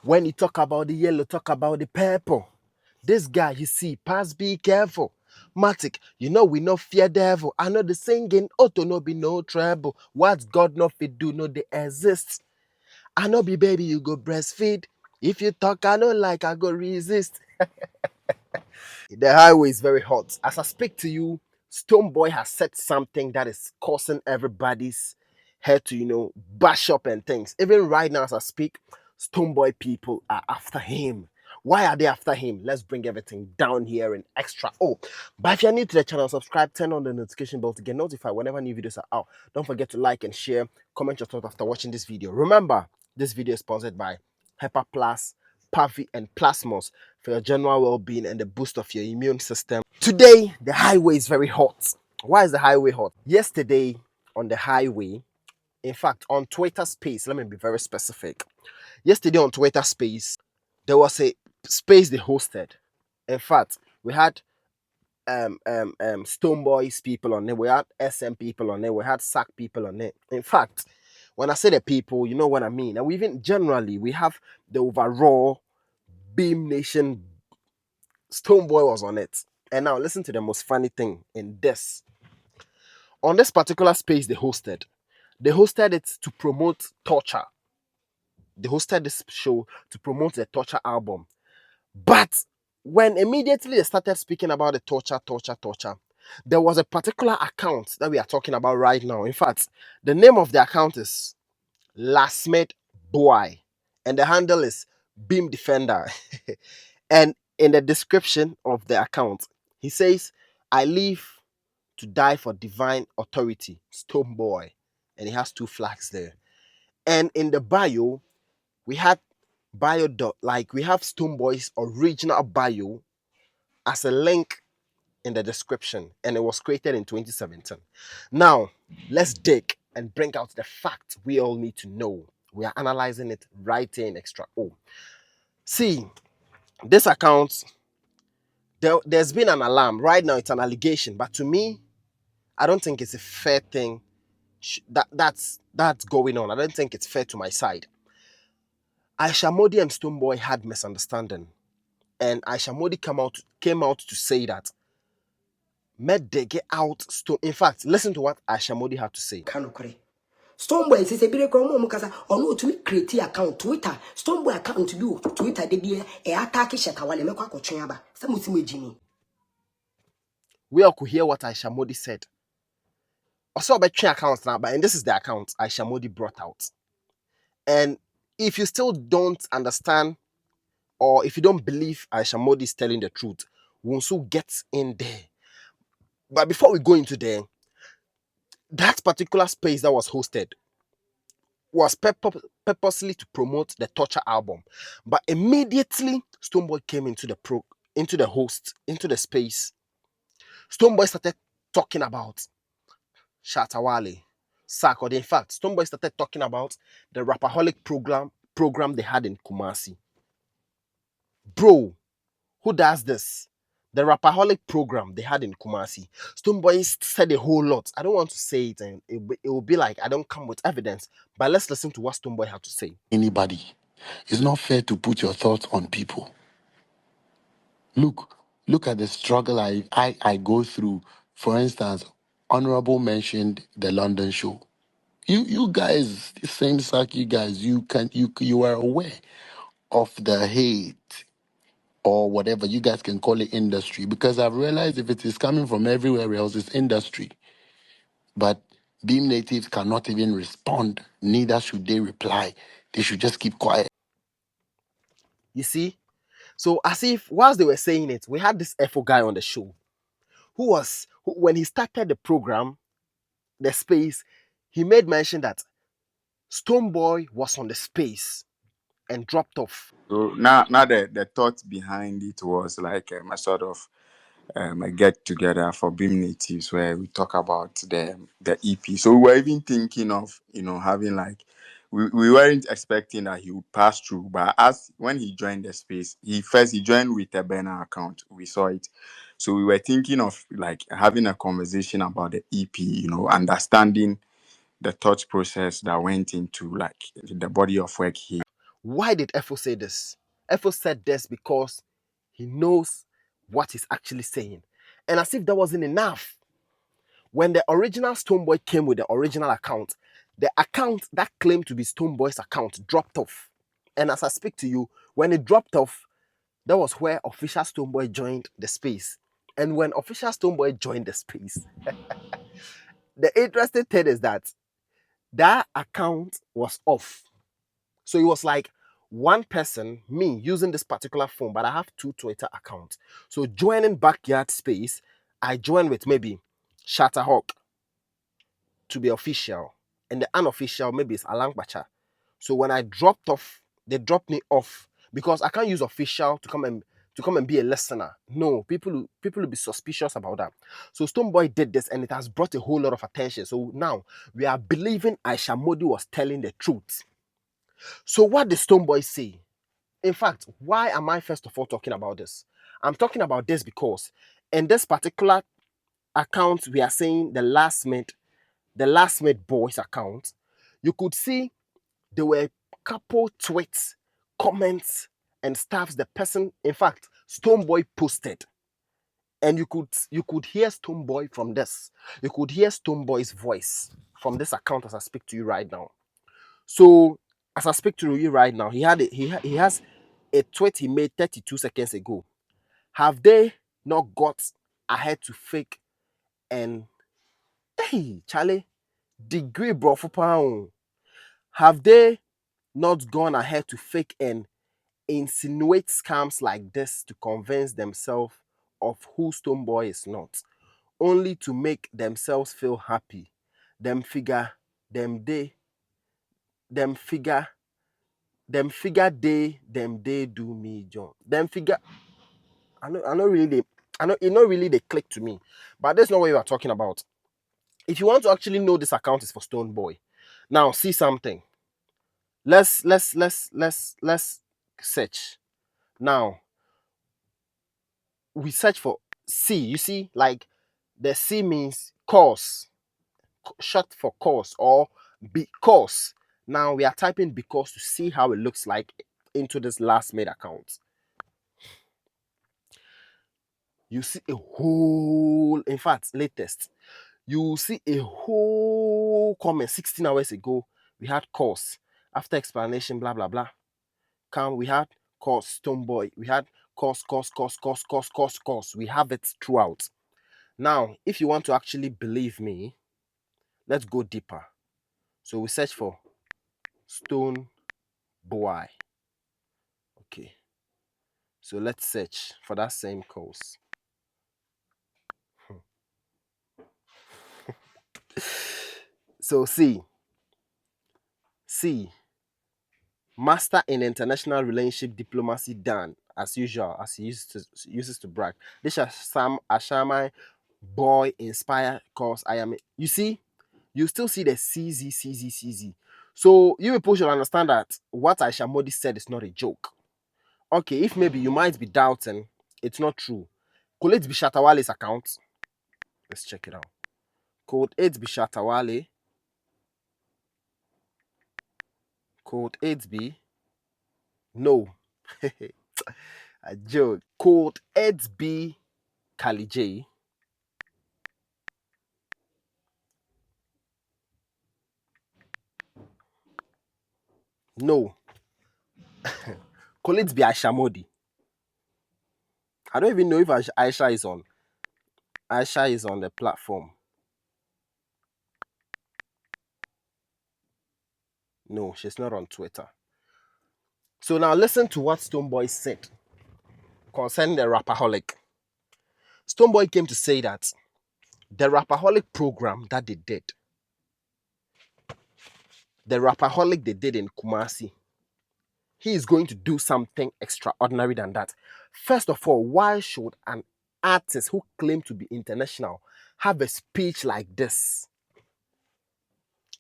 When you talk about the yellow, talk about the purple. This guy, you see, pass be careful. Matic, you know we no fear devil. I know the singing, auto no be no trouble. What God no fit do, no they exist. I know be baby, you go breastfeed. If you talk, I know like I go resist. The highway is very hot. As I speak to you, Stonebwoy has said something that is causing everybody's head to, bash up and things. Even right now, as I speak, Stonebwoy people are after him. Why are they after him? Let's bring everything down here in extra. Oh, but if you're new to the channel, subscribe, turn on the notification bell to get notified whenever new videos are out. Don't forget to like and share, comment your thoughts after watching this video. Remember, this video is sponsored by Pepper Plus, Pavi, and Plasmos for your general well-being and the boost of your immune system. Today, the highway is very hot. Why is the highway hot? Yesterday on the highway, in fact, on Twitter Space, let me be very specific. Yesterday on Twitter Space, there was a space they hosted. In fact, we had Stonebwoy's people on it, we had SM people on it, we had SAC people on it. In fact, when I say the people, you know what I mean. And we even generally we have the overall Beam Nation. Stonebwoy was on it. And now listen to the most funny thing in this. On this particular space they hosted it to promote Torture. They hosted this show to promote the Torture album. But when immediately they started speaking about the Torture, there was a particular account that we are talking about right now. In fact, the name of the account is Lasmed Boy, and the handle is Beam Defender. And in the description of the account, he says, I live to die for divine authority, Stonebwoy. And he has two flags there. And in the bio, we had bio dot, like we have Stonebwoy's original bio as a link in the description. And it was created in 2017. Now, let's dig and bring out the facts we all need to know. We are analyzing it right here in Extra O. See, this account, there's been an alarm. Right now, it's an allegation. But to me, I don't think it's a fair thing that's going on. I don't think it's fair to my side. Aisha Modi and Stonebwoy had misunderstanding. And Aisha Modi came out to say that met they get out Stone. In fact, listen to what Aisha Modi had to say. Stonebwoy says a bit of Mukasa or no to create account Twitter. Stonebwoy account to do Twitter de be a attack Shatawale Mako Chiaba. Some with Jimmy. We all could hear what Aisha Modi said. Also about three accounts now, and this is the account Aisha Modi brought out. And if you still don't understand, or if you don't believe Aisha Modi is telling the truth, Wonsu gets in there. But before we go into there, that particular space that was hosted was purposely to promote the Torture album. But immediately Stonebwoy came into the space. Stonebwoy started talking about Shatawale, Sack, or in fact, Stonebwoy started talking about the Rapaholic program they had in Kumasi. Bro, who does this? The Rapaholic program they had in Kumasi. Stonebwoy said a whole lot. I don't want to say it, and it will be like I don't come with evidence. But let's listen to what Stonebwoy had to say. Anybody. It's not fair to put your thoughts on people. Look at the struggle I go through. For instance, Honorable mentioned the London show. You guys, the same sack, you guys, you are aware of the hate or whatever you guys can call it industry, because I've realized if it is coming from everywhere else, it's industry. But Beam natives cannot even respond, neither should they reply. They should just keep quiet. You see? So as if whilst they were saying it, we had this FO guy on the show who when he started the program, the space, he made mention that Stonebwoy was on the space and dropped off. So now the thought behind it was like a sort of a get together for Beam natives where we talk about the EP. So we were even thinking of having like we weren't expecting that he would pass through, but as when he joined the space, he joined with a burner account. We saw it. So we were thinking of like having a conversation about the EP, understanding the thought process that went into like the body of work here. Why did Efo say this? Efo said this because he knows what he's actually saying. And as if that wasn't enough, when the original Stonebwoy came with the original account, the account that claimed to be Stonebwoy's account dropped off. And as I speak to you, when it dropped off, that was where official Stonebwoy joined the space. And when official Stonebwoy joined the space, the interesting thing is that that account was off. So it was like one person, me, using this particular phone, but I have two Twitter accounts. So joining Backyard Space, I joined with maybe Shatterhawk to be official, and the unofficial maybe is Alang Bacha. So when I dropped off, they dropped me off because I can't use official to come and be a listener. No, people will be suspicious about that. So Stonebwoy did this, and it has brought a whole lot of attention. So now we are believing Aisha Modi was telling the truth. So what did Stonebwoy say? In fact, why am I first of all talking about this? I'm talking about this because in this particular account, we are saying the last mate boys account, you could see there were a couple tweets, comments, and stuffs the person, in fact, Stonebwoy posted. And you could hear Stonebwoy from this. You could hear Stonebwoy's voice from this account as I speak to you right now. So as I speak to you right now, he has a tweet he made 32 seconds ago. Have they not got ahead to fake and hey Charlie degree bro for pound? Have they not gone ahead to fake and insinuate scams like this to convince themselves of who Stonebwoy is not, only to make themselves feel happy? Them figure, them they, them figure, them they do me John. Them figure. I know really they, I know it not really they click to me, but that's not what you are talking about. If you want to actually know this account is for Stonebwoy, now see something. Let's search. Now we search for C. You see, like the C means course, short for course or because. Now we are typing because to see how it looks like into this last made account. You see a whole, in fact, latest. You see a whole comment 16 hours ago. We had course after explanation, blah blah blah. Come, we had course Stonebwoy. We had course. We have it throughout. Now, if you want to actually believe me, let's go deeper. So we search for Stonebwoy. Okay. So let's search for that same course. So see, Master in International Relationship Diplomacy Dan, as usual, as he uses to brag. This is Sam Ashama boy inspire course. I am. You see, you still see the CZ. So you people should understand that what Aisha Modi said is not a joke. Okay, if maybe you might be doubting, it's not true. Could it be Shatawale's account? Let's check it out. Could it be Shatawale? Could it be? No. A joke. Could it be Kali J? No. Could it be Aisha Modi? I don't even know if Aisha is on. Aisha is on the platform. No, she's not on Twitter. So now listen to what Stonebwoy said concerning the Rapperholic. Stonebwoy came to say that the Rapperholic program that they did, the Rapperholic they did in Kumasi, he is going to do something extraordinary than that. First of all, why should an artist who claims to be international have a speech like this?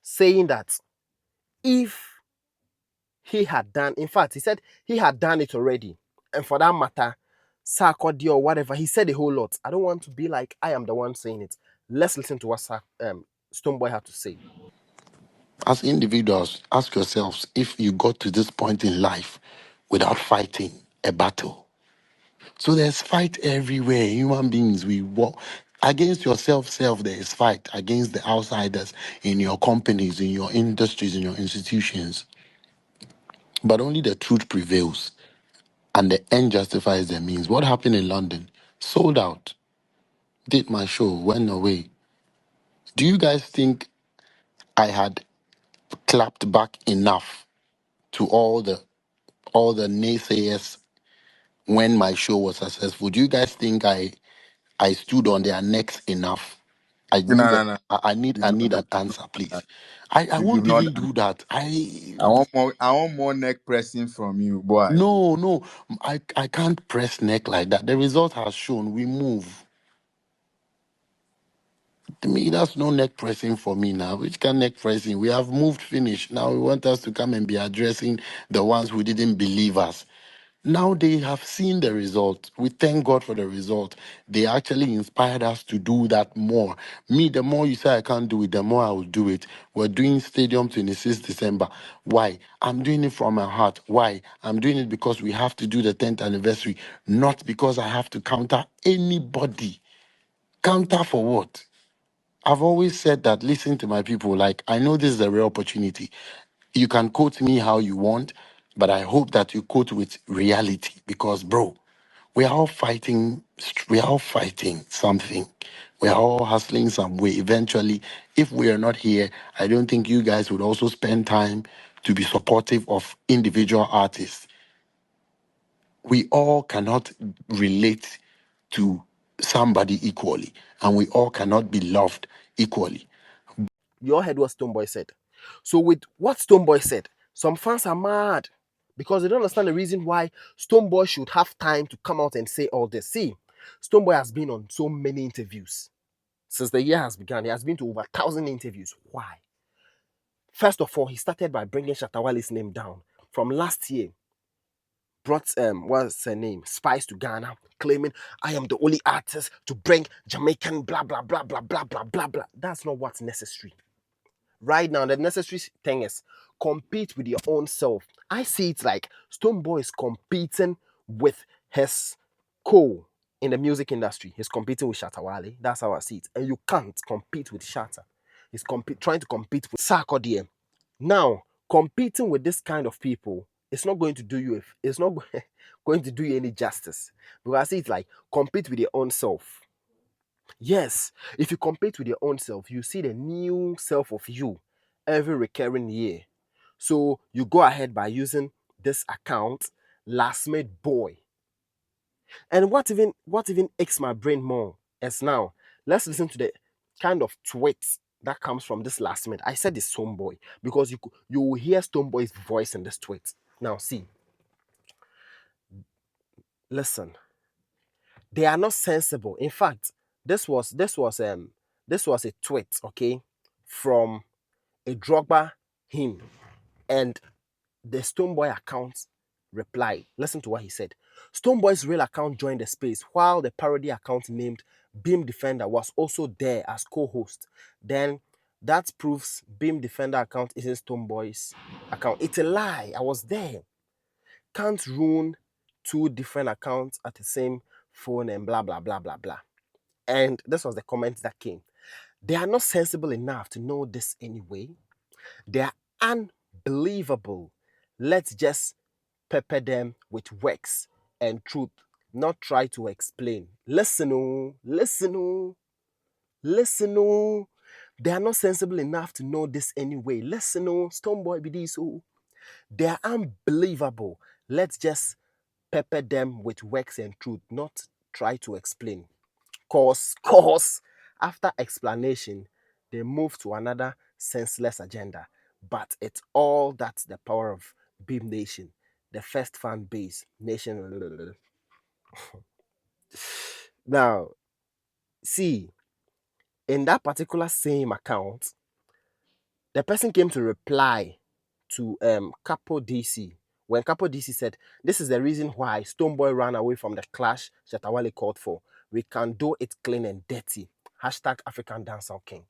Saying that if he had done, in fact, he said he had done it already. And for that matter, Sarkodie or whatever, he said a whole lot. I don't want to be like I am the one saying it. Let's listen to what Stonebwoy had to say. As individuals, ask yourselves if you got to this point in life without fighting a battle. So there's fight everywhere. Human beings, we walk against yourself. There is fight against the outsiders in your companies, in your industries, in your institutions. But only the truth prevails, and the end justifies the means. What happened in London? Sold out. Did my show, went away. Do you guys think I had clapped back enough to all the naysayers when my show was successful? Do you guys think I stood on their necks enough? I No, need a, no, no. I You've need not an done answer, that. please. I You've won't not even done do that. that. I want more neck pressing from you, boy. No, I can't press neck like that. The result has shown we move. To me, that's no neck pressing for me now. Which kind of neck pressing? We have moved, finished. Now we want us to come and be addressing the ones who didn't believe us. Now they have seen the result. We thank God for the result. They actually inspired us to do that more. Me, the more you say I can't do it, the more I will do it. We're doing Stadium 26 December. Why? I'm doing it from my heart. Why? I'm doing it because we have to do the 10th anniversary, not because I have to counter anybody. Counter for what? I've always said that, listen to my people, like, I know this is a real opportunity. You can quote me how you want, but I hope that you quote with reality because, bro, we are all fighting something. We are all hustling some way. Eventually, if we are not here, I don't think you guys would also spend time to be supportive of individual artists. We all cannot relate to somebody equally, and we all cannot be loved equally. You all heard what Stonebwoy said. So with what Stonebwoy said, some fans are mad because they don't understand the reason why Stonebwoy should have time to come out and say all this. See, Stonebwoy has been on so many interviews since the year has begun. He has been to over 1,000 interviews. Why? First of all, he started by bringing Shatawale's name down. From last year, brought what's her name, Spice to Ghana, claiming I am the only artist to bring Jamaican blah blah blah blah blah blah blah blah. That's not what's necessary. Right now, the necessary thing is compete with your own self. I see it like Stonebwoy is competing with his co in the music industry. He's competing with Shatawale. That's how I see it. And you can't compete with Shatta. He's trying to compete with Sarkodie. Now, competing with this kind of people, it's not going to do you it's not going to do you any justice. Because I see it like compete with your own self. Yes, if you compete with your own self, you see the new self of you every recurring year. So you go ahead by using this account, last made boy. And what even aches my brain more is now let's listen to the kind of tweets that comes from this last minute. I said this Stonebwoy because you will hear Stonebwoy's voice in this tweet. Now see, listen, they are not sensible. In fact, this was a tweet, okay, from a Drogba him, and the Stonebwoy account replied. Listen to what he said. Stonebwoy's real account joined the space while the parody account named Beam Defender was also there as co-host. Then that proves Beam Defender account isn't Stonebwoy's account. It's a lie. I was there. Can't ruin two different accounts at the same phone and blah blah blah blah blah. And this was the comment that came. They are not sensible enough to know this anyway. They are unbelievable. Let's just pepper them with works and truth, not try to explain. Listen, oh, listen, oh, listen, oh. They are not sensible enough to know this anyway. Listen, oh, Stonebwoy be this, oh. They are unbelievable. Let's just pepper them with works and truth, not try to explain. Cause, after explanation, they move to another senseless agenda. But it's all that's the power of Beam Nation, the first fan base nation. Now, see, in that particular same account, the person came to reply to Capo DC when Capo DC said, "This is the reason why Stonebwoy ran away from the clash Shatawale called for. We can do it clean and dirty. Hashtag African Dancehall King."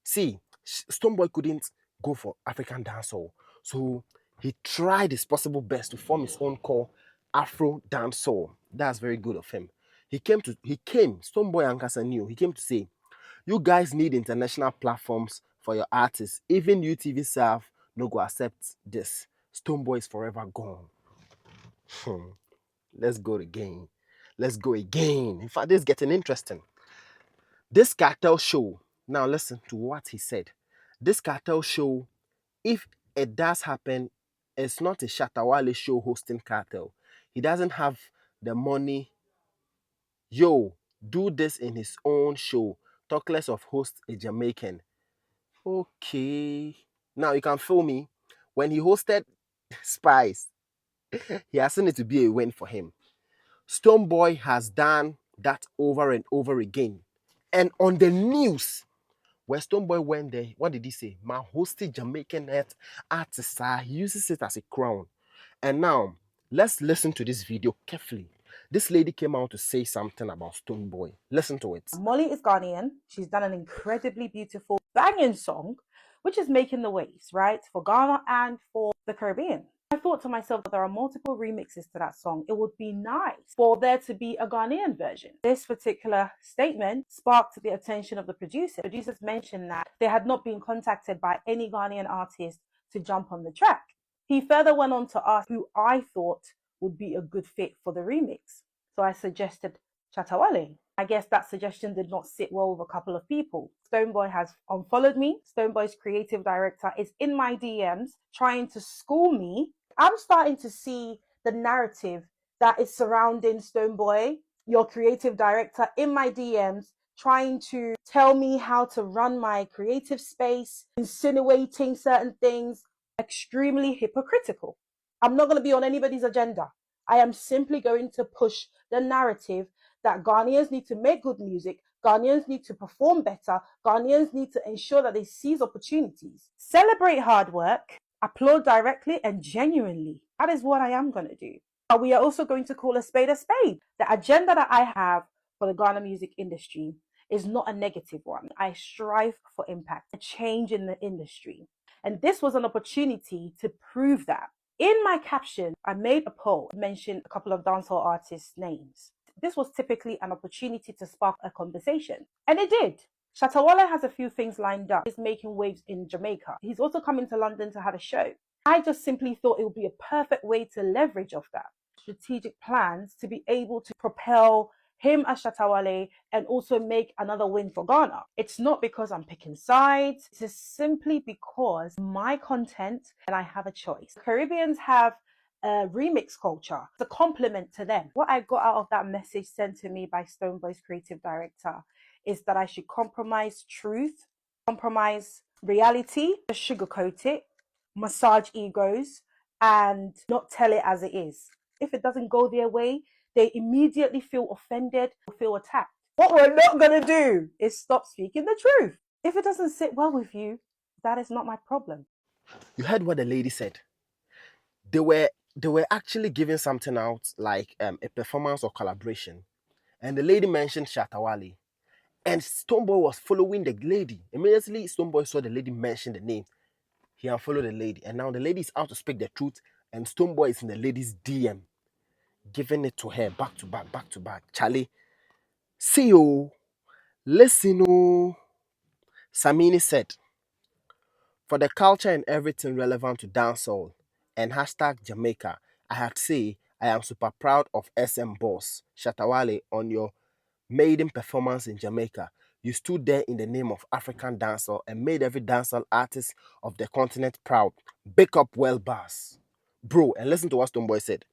See, Stonebwoy couldn't go for African dancehall. So he tried his possible best to form his own core Afro dancehall. That's very good of him. Stonebwoy Ankasa knew. He came to say, you guys need international platforms for your artists. Even UTV South no go accept this. Stonebwoy is forever gone. Let's go again. Let's go again. In fact, this is getting interesting. This cartel show, now listen to what he said. This cartel show, if it does happen, it's not a Shatawale show hosting cartel. He doesn't have the money. Yo, do this in his own show. Talk less of host a Jamaican. Okay. Now you can feel me. When he hosted Spice, he has seen it to be a win for him. Stonebwoy has done that over and over again. And on the news, where Stonebwoy went there, what did he say? My hosted Jamaican artist, he uses it as a crown. And now, let's listen to this video carefully. This lady came out to say something about Stonebwoy. Listen to it. Molly is Ghanaian. She's done an incredibly beautiful banging song, which is making the waves, right? For Ghana and for the Caribbean. I thought to myself that there are multiple remixes to that song. It would be nice for there to be a Ghanaian version. This particular statement sparked the attention of the producer. Producers mentioned that they had not been contacted by any Ghanaian artist to jump on the track. He further went on to ask who I thought would be a good fit for the remix. So I suggested Chatawale. I guess that suggestion did not sit well with a couple of people. Stonebwoy has unfollowed me. Stonebwoy's creative director is in my DMs trying to school me. I'm starting to see the narrative that is surrounding Stonebwoy, your creative director, in my DMs trying to tell me how to run my creative space, insinuating certain things, extremely hypocritical. I'm not going to be on anybody's agenda. I am simply going to push the narrative that Ghanaians need to make good music, Ghanaians need to perform better, Ghanaians need to ensure that they seize opportunities. Celebrate hard work, applaud directly and genuinely. That is what I am going to do. But we are also going to call a spade a spade. The agenda that I have for the Ghana music industry is not a negative one. I strive for impact, a change in the industry. And this was an opportunity to prove that. In my caption, I made a poll, mentioned a couple of dancehall artists' names. This was typically an opportunity to spark a conversation. And it did. Shatawale has a few things lined up. He's making waves in Jamaica. He's also coming to London to have a show. I just simply thought it would be a perfect way to leverage off that. Strategic plans to be able to propel him as Shatawale and also make another win for Ghana. It's not because I'm picking sides. It's simply because my content and I have a choice. Caribbeans have remix culture. It's a compliment to them. What I got out of that message sent to me by Stonebwoy's creative director is that I should compromise truth, compromise reality, sugarcoat it, massage egos, and not tell it as it is. If it doesn't go their way, they immediately feel offended or feel attacked. What we're not going to do is stop speaking the truth. If it doesn't sit well with you, that is not my problem. You heard what the lady said. They were actually giving something out like a performance or collaboration, and the lady mentioned Shatawale, and Stonebwoy was following the lady. Immediately, Stonebwoy saw the lady mention the name. He unfollowed the lady, and now the lady is out to speak the truth, and Stonebwoy is in the lady's DM, giving it to her back to back, back to back. Charlie, see you, listen, oh. Samini said, for the culture and everything relevant to dancehall and hashtag Jamaica, I have to say I am super proud of SM Boss Shatawale on your maiden performance in Jamaica. You stood there in the name of African dancehall and made every dancehall artist of the continent proud. Big up well bars. Bro, and listen to what Stonebwoy said.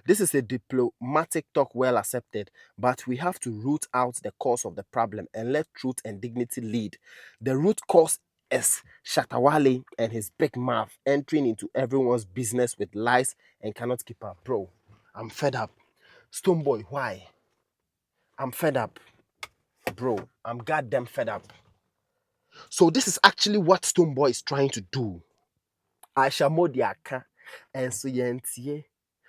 This is a diplomatic talk well accepted, but we have to root out the cause of the problem and let truth and dignity lead. The root cause is Shatawale and his big mouth entering into everyone's business with lies and cannot keep up. Bro, I'm fed up. Stonebwoy, why? I'm fed up. Bro, I'm goddamn fed up. So this is actually what Stonebwoy is trying to do. Aisha Modi aka enso yentie.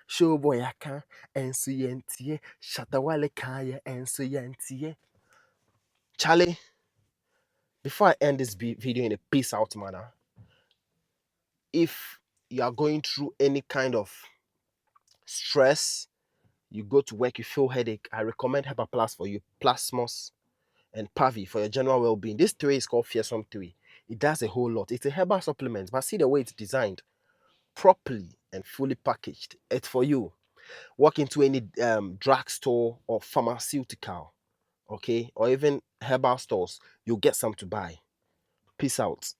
Showboy aka enso yentie. Shatawale kaya enso yentie. Charlie, before I end this video in a peace out manner, if you are going through any kind of stress, you go to work, you feel headache, I recommend Herbal Plus for you, Plasmos and Pavi for your general well-being. This three is called Fearsome 3. It does a whole lot. It's a herbal supplement, but see the way it's designed, properly and fully packaged. It's for you. Walk into any drugstore or pharmaceutical, okay, or even herbal stores, you'll get some to buy. Peace out.